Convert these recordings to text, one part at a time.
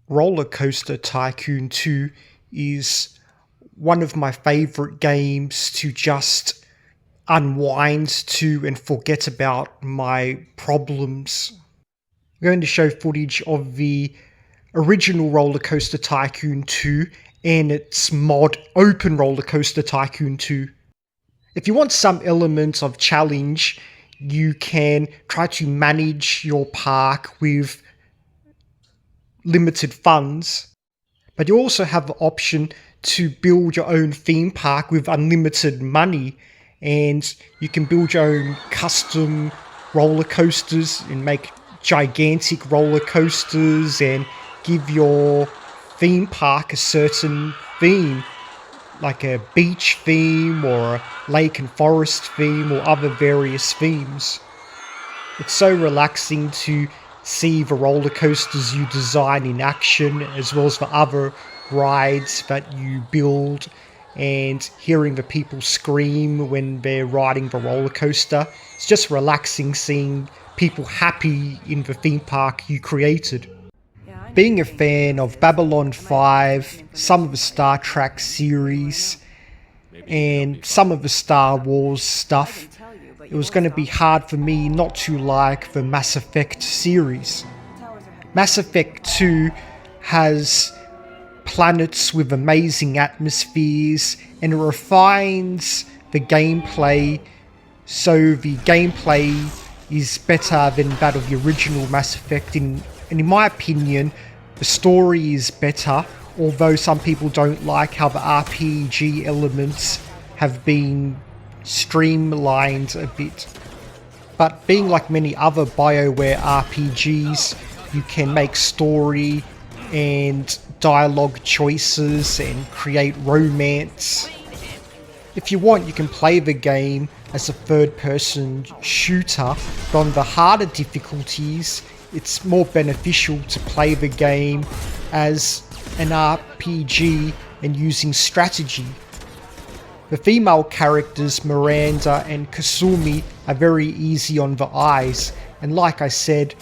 Roller Coaster Tycoon 2 is one of my favorite games to just unwind to and forget about my problems. I'm going to show footage of the original Roller Coaster Tycoon 2 and its mod Open Roller Coaster Tycoon 2. If you want some element of challenge, you can try to manage your park with limited funds, but you also have the option to build your own theme park with unlimited money, and you can build your own custom roller coasters and make gigantic roller coasters and give your theme park a certain theme, like a beach theme or a lake and forest theme or other various themes. It's so relaxing to see the roller coasters you design in action, as well as the other rides that you build, and hearing the people scream when they're riding the roller coaster. It's just relaxing seeing people happy in the theme park you created. Being a fan of Babylon 5, some of the Star Trek series, and some of the Star Wars stuff, it was going to be hard for me not to like the Mass Effect series. Mass Effect 2 has planets with amazing atmospheres and it refines the gameplay, so the gameplay is better than that of the original Mass Effect. And in my opinion, the story is better, although some people don't like how the RPG elements have been streamlined a bit. But being like many other BioWare RPGs, you can make story and dialogue choices and create romance. If you want, you can play the game as a third-person shooter, but on the harder difficulties, it's more beneficial to play the game as an RPG and using strategy. The female characters, Miranda and Kasumi, are very easy on the eyes, and like I said,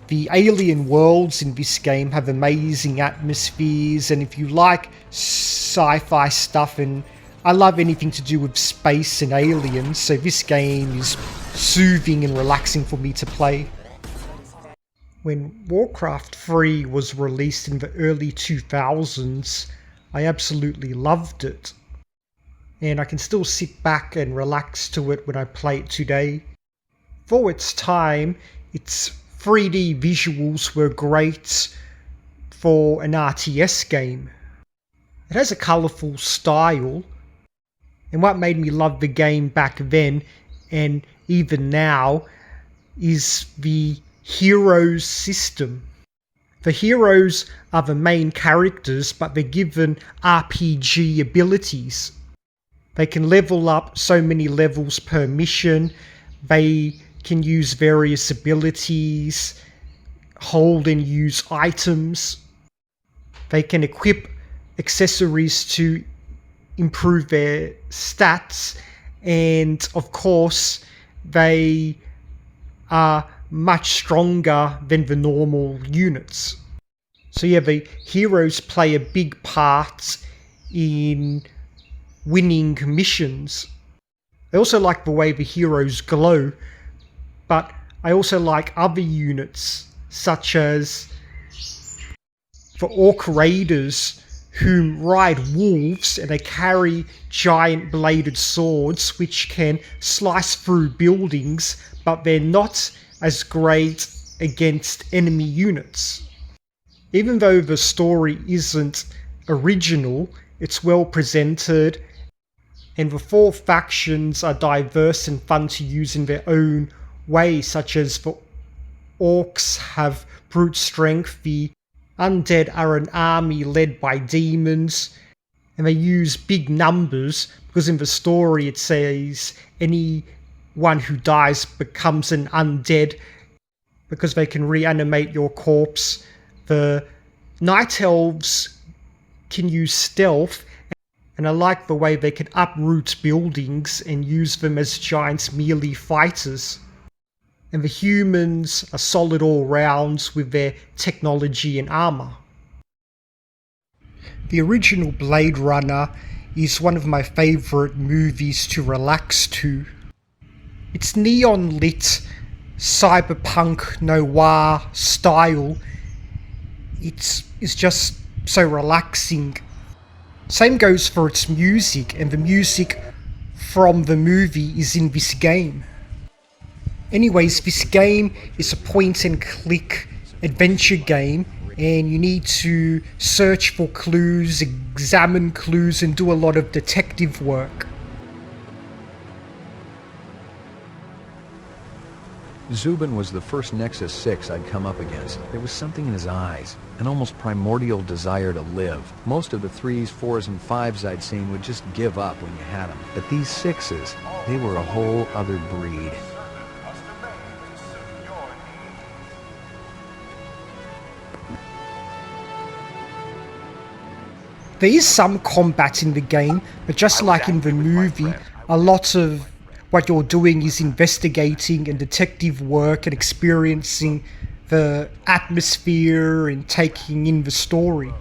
the alien worlds in this game have amazing atmospheres, and if you like sci-fi stuff, and I love anything to do with space and aliens, so this game is soothing and relaxing for me to play. When Warcraft 3 was released in the early 2000s, I absolutely loved it. And I can still sit back and relax to it when I play it today. For its time, its 3D visuals were great for an RTS game. It has a colourful style, and what made me love the game back then and even now is the heroes system. The heroes are the main characters, but they're given RPG abilities. They can level up so many levels per mission. They can use various abilities, hold and use items. They can equip accessories to improve their stats. And of course, they are much stronger than the normal units. So yeah, the heroes play a big part in winning missions. I also like the way the heroes glow, but I also like other units, such as the Orc Raiders, whom ride wolves and they carry giant bladed swords which can slice through buildings, but they're not as great against enemy units. Even though the story isn't original, it's well presented, and the four factions are diverse and fun to use in their own way, such as the orcs have brute strength, the undead are an army led by demons, and they use big numbers because in the story it says anyone who dies becomes an undead because they can reanimate your corpse. The night elves can use stealth, and I like the way they can uproot buildings and use them as giant melee fighters. And the humans are solid all rounds with their technology and armor. The original Blade Runner is one of my favourite movies to relax to. Its neon lit, cyberpunk noir style, it's just so relaxing. Same goes for its music, and the music from the movie is in this game. Anyways, this game is a point and click adventure game, and you need to search for clues, examine clues, and do a lot of detective work. Zubin was the first Nexus 6 I'd come up against. There was something in his eyes, an almost primordial desire to live. Most of the 3s, 4s, and 5s I'd seen would just give up when you had them. But these 6s, they were a whole other breed. There is some combat in the game, but just like in the movie, a lot of what you're doing is investigating and detective work and experiencing the atmosphere and taking in the story.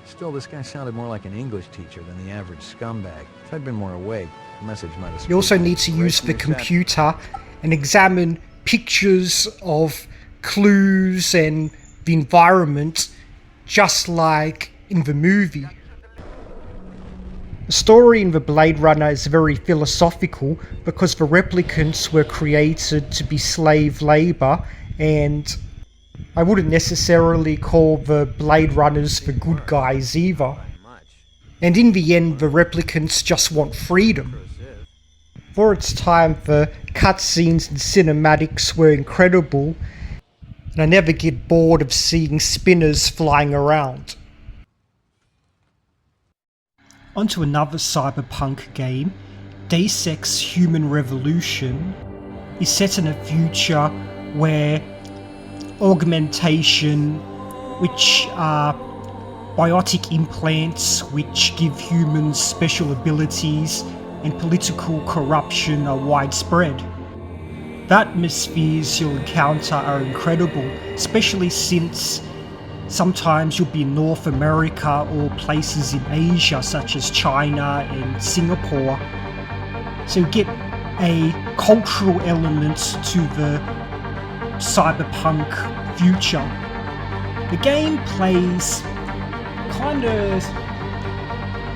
Still, this guy sounded more like an English teacher than the average scumbag. If I'd been more awake, the message might have... You also need to use the computer and examine pictures of clues and the environment, just like in the movie. The story in the Blade Runner is very philosophical because the replicants were created to be slave labour, and I wouldn't necessarily call the Blade Runners the good guys either. And in the end, the replicants just want freedom. For its time, the cutscenes and cinematics were incredible, and I never get bored of seeing spinners flying around. Onto another cyberpunk game, Deus Ex Human Revolution is set in a future where augmentation, which are biotic implants which give humans special abilities, and political corruption are widespread. The atmospheres you'll encounter are incredible, especially since sometimes you'll be in North America or places in Asia such as China and Singapore. So you get a cultural element to the cyberpunk future. The game plays kind of...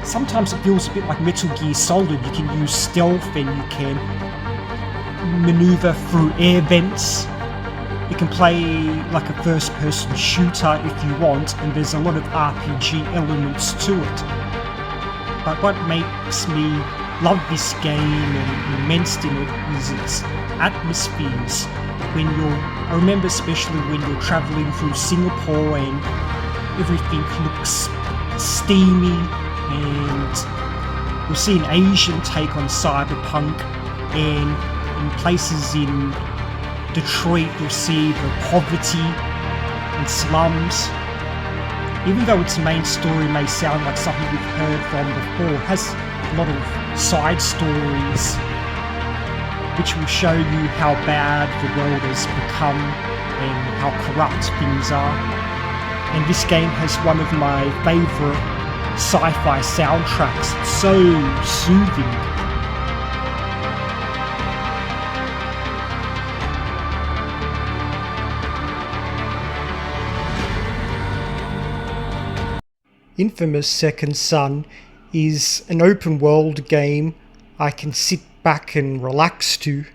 sometimes it feels a bit like Metal Gear Solid. You can use stealth and you can maneuver through air vents. You can play like a first-person shooter if you want, and there's a lot of RPG elements to it. But what makes me love this game and immersed in it is its atmospheres. I remember especially when you're travelling through Singapore and everything looks steamy, and you'll see an Asian take on cyberpunk, and in places in Detroit you'll see the poverty and slums. Even though its main story may sound like something we've heard from before, it has a lot of side stories which will show you how bad the world has become and how corrupt things are. And this game has one of my favourite sci-fi soundtracks. It's so soothing. Infamous Second Son is an open world game I can sit back and relax to.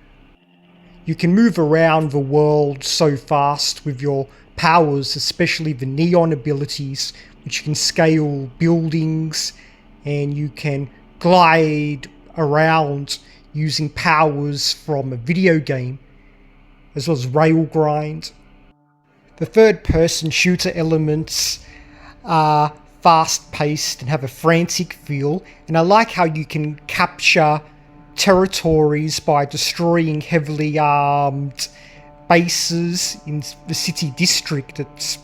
You can move around the world so fast with your powers, especially the neon abilities, which can scale buildings, and you can glide around using powers from a video game, as well as rail grind. The third person shooter elements are fast-paced and have a frantic feel, and I like how you can capture territories by destroying heavily armed bases in the city district. It's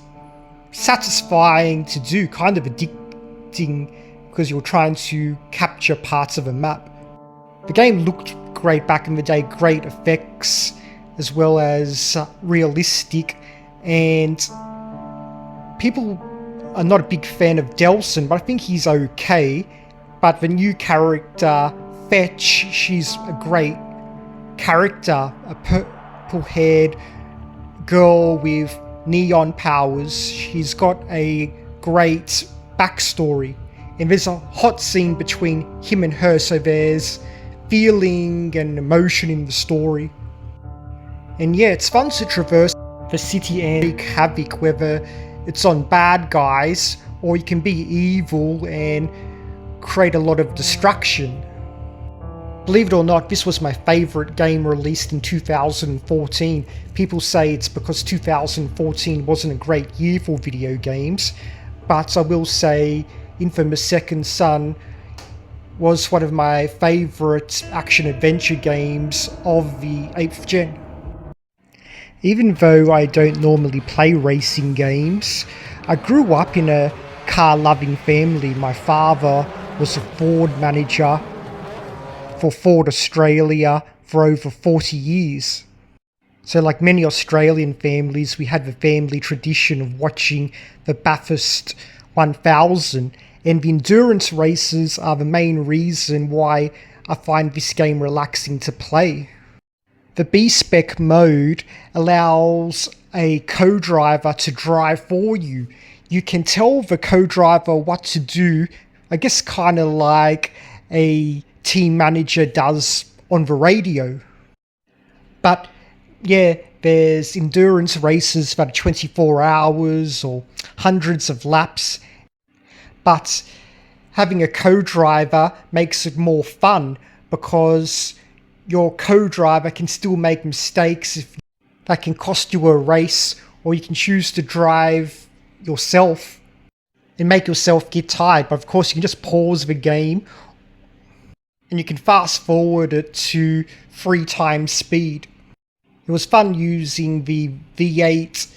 satisfying to do, kind of addicting, because you're trying to capture parts of a map. The game looked great back in the day, great effects as well as realistic, and people I'm not a big fan of Delson, but I think he's okay. But the new character, Fetch, she's a great character. A purple-haired girl with neon powers. She's got a great backstory. And there's a hot scene between him and her, so there's feeling and emotion in the story. And yeah, it's fun to traverse the city and wreak havoc, whether it's on bad guys or you can be evil and create a lot of destruction. Believe it or not, this was my favourite game released in 2014. People say it's because 2014 wasn't a great year for video games, but I will say Infamous Second Son was one of my favourite action-adventure games of the 8th gen. Even though I don't normally play racing games, I grew up in a car-loving family. My father was a Ford manager for Ford Australia for over 40 years. So like many Australian families, we had the family tradition of watching the Bathurst 1000, and the endurance races are the main reason why I find this game relaxing to play. The B-Spec mode allows a co-driver to drive for you. You can tell the co-driver what to do, I guess kind of like a team manager does on the radio. But yeah, there's endurance races that are 24 hours or hundreds of laps. But having a co-driver makes it more fun because your co-driver can still make mistakes that can cost you a race, or you can choose to drive yourself and make yourself get tired. But of course, you can just pause the game and you can fast forward it to 3 times speed. It was fun using the V8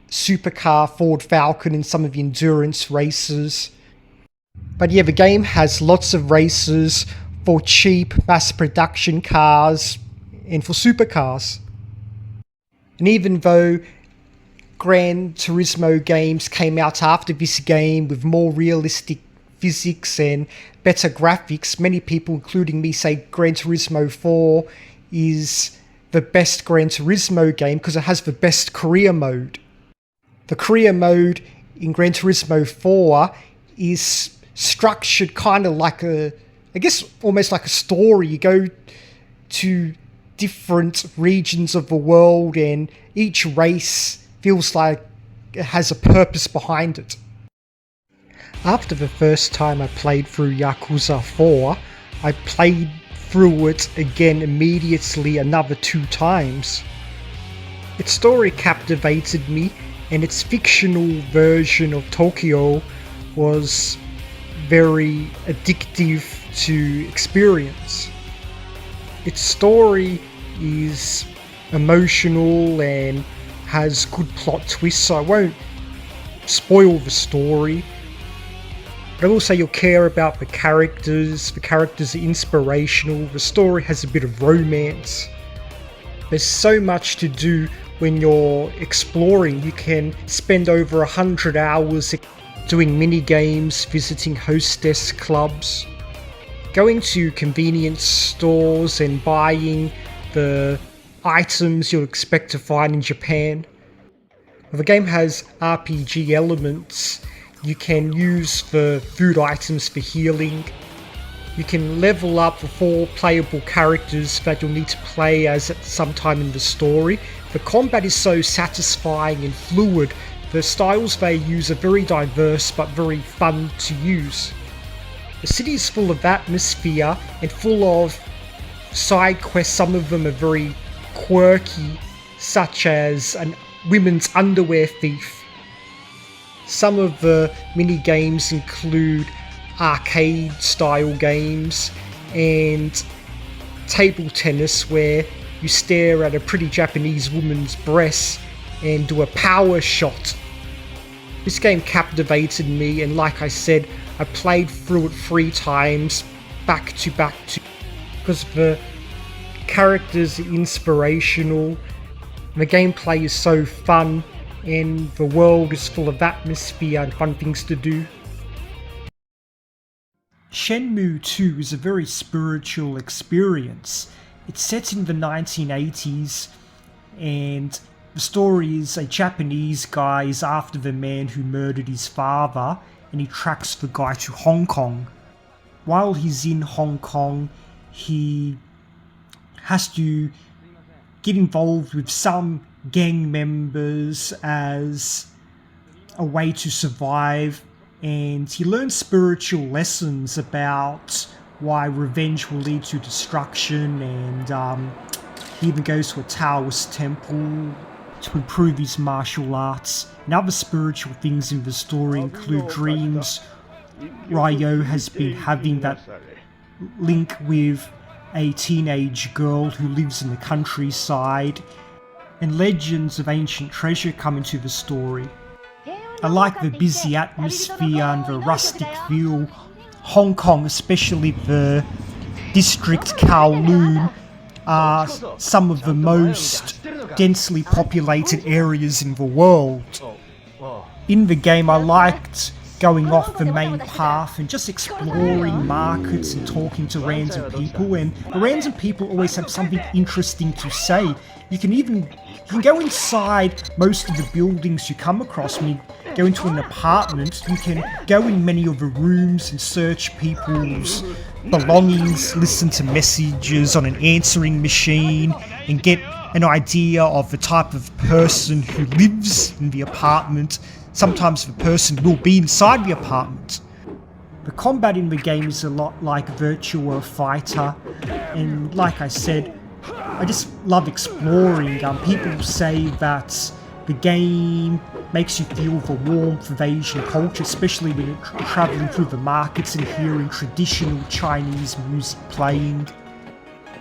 supercar Ford Falcon in some of the endurance races. But yeah, the game has lots of races for cheap mass production cars and for supercars. And even though Gran Turismo games came out after this game with more realistic physics and better graphics, many people, including me, say Gran Turismo 4 is the best Gran Turismo game because it has the best career mode. The career mode in Gran Turismo 4 is structured kind of like I guess almost like a story. You go to different regions of the world and each race feels like it has a purpose behind it. After the first time I played through Yakuza 4, I played through it again immediately another 2 times. Its story captivated me, and its fictional version of Tokyo was very addictive to experience. Its story is emotional and has good plot twists, so I won't spoil the story. But I will say you'll care about the characters are inspirational, the story has a bit of romance. There's so much to do when you're exploring. You can spend over 100 hours doing mini games, visiting hostess clubs, going to convenience stores and buying the items you'll expect to find in Japan. The game has RPG elements. You can use the food items for healing. You can level up the 4 playable characters that you'll need to play as at some time in the story. The combat is so satisfying and fluid. The styles they use are very diverse but very fun to use. The city is full of atmosphere and full of side quests. Some of them are very quirky, such as a women's underwear thief. Some of the mini games include arcade style games and table tennis, where you stare at a pretty Japanese woman's breasts and do a power shot. This game captivated me, and like I said, I played through it 3 times back to back because the characters are inspirational, the gameplay is so fun, and the world is full of atmosphere and fun things to do. Shenmue 2 is a very spiritual experience. It's set in the 1980s, and the story is a Japanese guy is after the man who murdered his father, and he tracks the guy to Hong Kong. While he's in Hong Kong, he has to get involved with some gang members as a way to survive, and he learns spiritual lessons about why revenge will lead to destruction, and he even goes to a Taoist temple to improve his martial arts. And other spiritual things in the story include dreams Ryo has been having that link with a teenage girl who lives in the countryside, and legends of ancient treasure come into the story. I like the busy atmosphere and the rustic feel. Hong Kong, especially the district Kowloon, are some of the most densely populated areas in the world. In the game, I liked going off the main path and just exploring markets and talking to random people, and the random people always have something interesting to say. You can go inside most of the buildings you come across. When you go into an apartment, you can go in many of the rooms and search people's belongings, listen to messages on an answering machine, and get an idea of the type of person who lives in the apartment. Sometimes the person will be inside the apartment. The combat in the game is a lot like Virtua Fighter, and like I said, I just love exploring. People say that the game makes you feel the warmth of Asian culture, especially when you're travelling through the markets and hearing traditional Chinese music playing.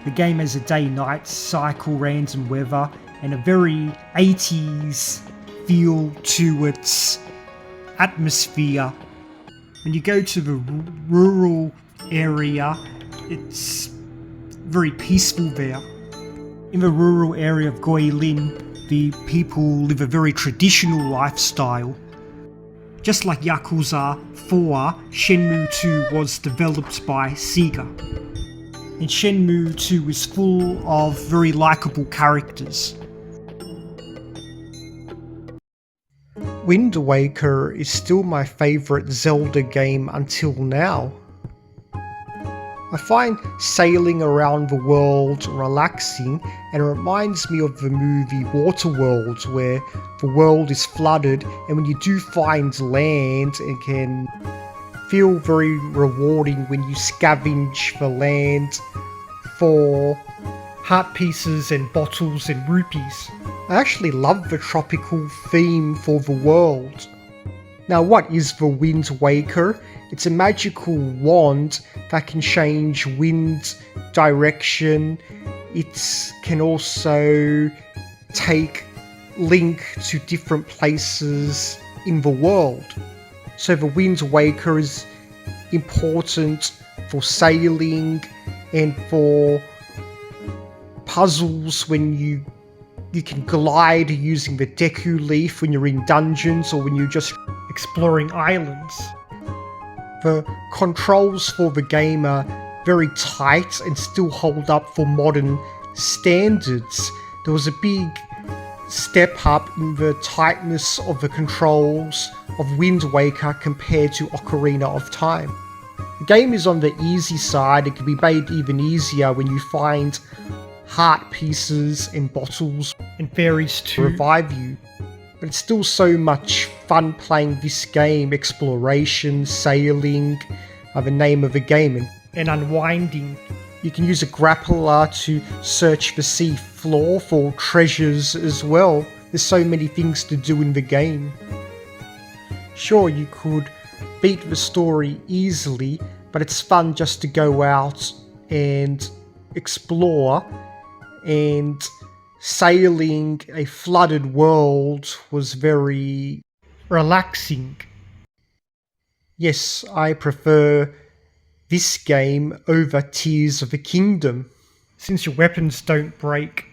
The game has a day-night cycle, random weather, and a very 80s feel to its atmosphere. When you go to the rural area, it's very peaceful there. In the rural area of Guilin, the people live a very traditional lifestyle. Just like Yakuza 4, Shenmue 2 was developed by Sega. And Shenmue 2 is full of very likable characters. Wind Waker is still my favourite Zelda game until now. I find sailing around the world relaxing, and it reminds me of the movie Waterworld, where the world is flooded, and when you do find land, it can feel very rewarding when you scavenge the land for heart pieces and bottles and rupees. I actually love the tropical theme for the world. Now, what is the Wind Waker? It's a magical wand that can change wind direction. It can also take Link to different places in the world. So the Wind Waker is important for sailing and for puzzles when you can glide using the Deku Leaf when you're in dungeons or when you're just exploring islands. The controls for the game are very tight and still hold up for modern standards. There was a big step up in the tightness of the controls of Wind Waker compared to Ocarina of Time. The game is on the easy side. It can be made even easier when you find heart pieces and bottles and fairies to revive you. But it's still so much fun playing this game. Exploration, sailing are the name of the game, and unwinding. You can use a grappler to search the sea floor for treasures as well. There's so many things to do in the game. Sure, you could beat the story easily, but it's fun just to go out and explore, and sailing a flooded world was very relaxing. Yes, I prefer this game over Tears of the Kingdom. Since your weapons don't break,